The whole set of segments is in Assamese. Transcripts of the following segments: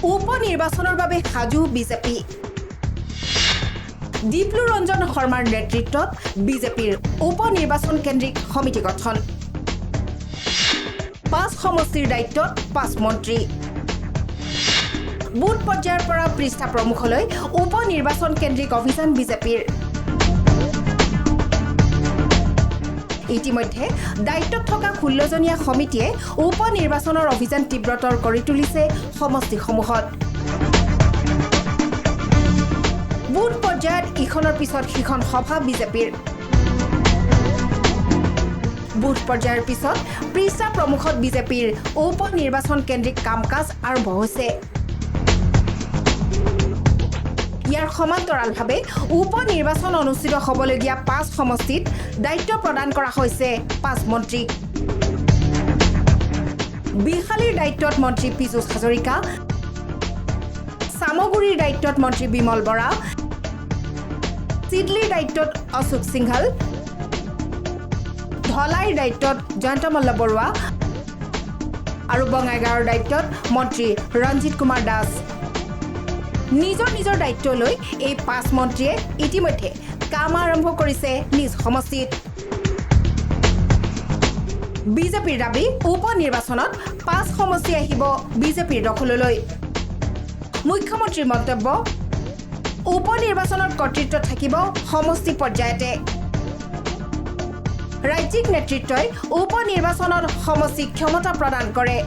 উপনিৰ্বাচনৰ বাবে সাজু বিজেপি দীপ্লু ৰঞ্জন শৰ্মাৰ নেতৃত্বত বিজেপিৰ উপনিৰ্বাচন কেন্দ্ৰিক সমিতি গঠন 5 সমষ্টিৰ দায়িত্বত 5 মন্ত্ৰী বুথ পৰ্যায়ৰ পৰা পৃষ্ঠা প্ৰমুখলৈ উপনিৰ্বাচন কেন্দ্ৰিক অভিযান বিজেপিৰ ইতিমধ্যে দায়িত্বত থকা 16 জনীয়া সমিতিয়ে উপনিৰ্বাচনৰ অভিযান তীব্ৰতৰ কৰি তুলিছে সমষ্টিসমূহত বুথ পৰ্যায়ত ইখনৰ পিছত সিখন সভা বিজেপিৰ বুথ পৰ্যায়ৰ পিছত পৃষ্ঠা প্ৰমুখত বিজেপিৰ উপনিৰ্বাচন কেন্দ্ৰিক কাম-কাজ আৰম্ভ হৈছে ইয়াৰ সমান্তৰালভাৱে উপনিৰ্বাচন অনুষ্ঠিত হ'বলগীয়া 5 সমষ্টিত দায়িত্ব প্ৰদান কৰা হৈছে 5 মন্ত্ৰীক বিহালীৰ দায়িত্বত মন্ত্ৰী পীযুষ হাজৰিকা সামগুৰিৰ দায়িত্বত মন্ত্ৰী বিমল বৰা চিডলিৰ দায়িত্বত অশোক সিংঘল ধলাইৰ দায়িত্বত জয়ন্ত মল্ল বৰুৱা আৰু বঙাইগাঁৱৰ দায়িত্বত মন্ত্ৰী ৰঞ্জিত কুমাৰ দাস নিজৰ নিজৰ দায়িত্ব লৈ এই 5 মন্ত্ৰীয়ে ইতিমধ্যে কাম আৰম্ভ কৰিছে নিজ সমষ্টিত বিজেপিৰ দাবী উপনিৰ্বাচনত 5 সমষ্টি আহিব বিজেপিৰ দখললৈ মুখ্যমন্ত্ৰীৰ মন্তব্য উপনিৰ্বাচনত কৰ্তৃত্ব থাকিব সমষ্টি পৰ্যায়তে ৰাজ্যিক নেতৃত্বই উপনিৰ্বাচনত সমষ্টি ক্ষমতা প্ৰদান কৰে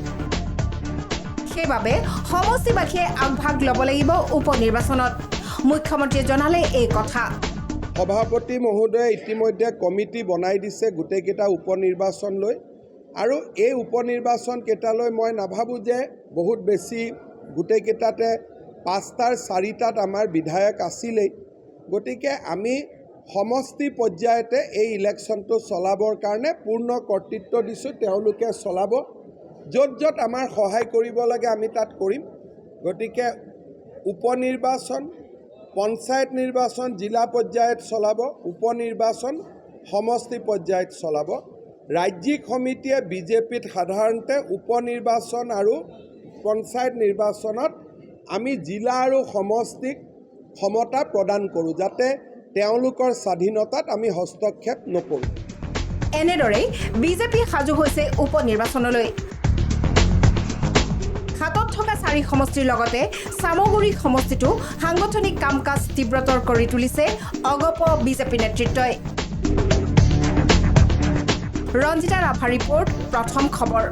সেইবাবে সমষ্টিবাসীয়ে আগভাগ ল'ব লাগিব উপনিৰ্বাচনত মুখ্যমন্ত্ৰীয়ে জনালে এই কথা সভাপতি মহোদয়ে ইতিমধ্যে কমিটি বনাই দিছে গোটেইকেইটা উপনিৰ্বাচন লৈ আৰু এই উপনিৰ্বাচন কেইটালৈ মই নাভাবোঁ যে বহুত বেছি গোটেইকেইটাতে 5টাৰ 4টাত আমাৰ বিধায়ক আছিলেই গতিকে আমি সমষ্টি পৰ্যায়তে এই ইলেকশ্যনটো চলাবৰ কাৰণে পূৰ্ণ কৰ্তৃত্ব দিছোঁ তেওঁলোকে চলাব য'ত য'ত আমাৰ সহায় কৰিব লাগে আমি তাত কৰিম গতিকে উপনিৰ্বাচন পঞ্চায়ত নিৰ্বাচন জিলা পৰ্যায়ত চলাব উপনিৰ্বাচন সমষ্টি পৰ্যায়ত চলাব ৰাজ্যিক সমিতিয়ে বিজেপিত সাধাৰণতে উপনিৰ্বাচন আৰু পঞ্চায়ত নিৰ্বাচনত আমি জিলা আৰু সমষ্টিক ক্ষমতা প্ৰদান কৰোঁ যাতে তেওঁলোকৰ স্বাধীনতাত আমি হস্তক্ষেপ নকৰোঁ এনেদৰে বিজেপি সাজু হৈছে উপনিৰ্বাচনলৈ হাতত থকা 4 সমষ্টিৰ লগতে সামগুৰি সমষ্টিটো সাংগঠনিক কাম-কাজ তীব্ৰতৰ কৰি তুলিছে অগপ বিজেপি নেতৃত্বই ৰঞ্জিতা ৰাভা ৰিপৰ্ট প্ৰথম খবৰ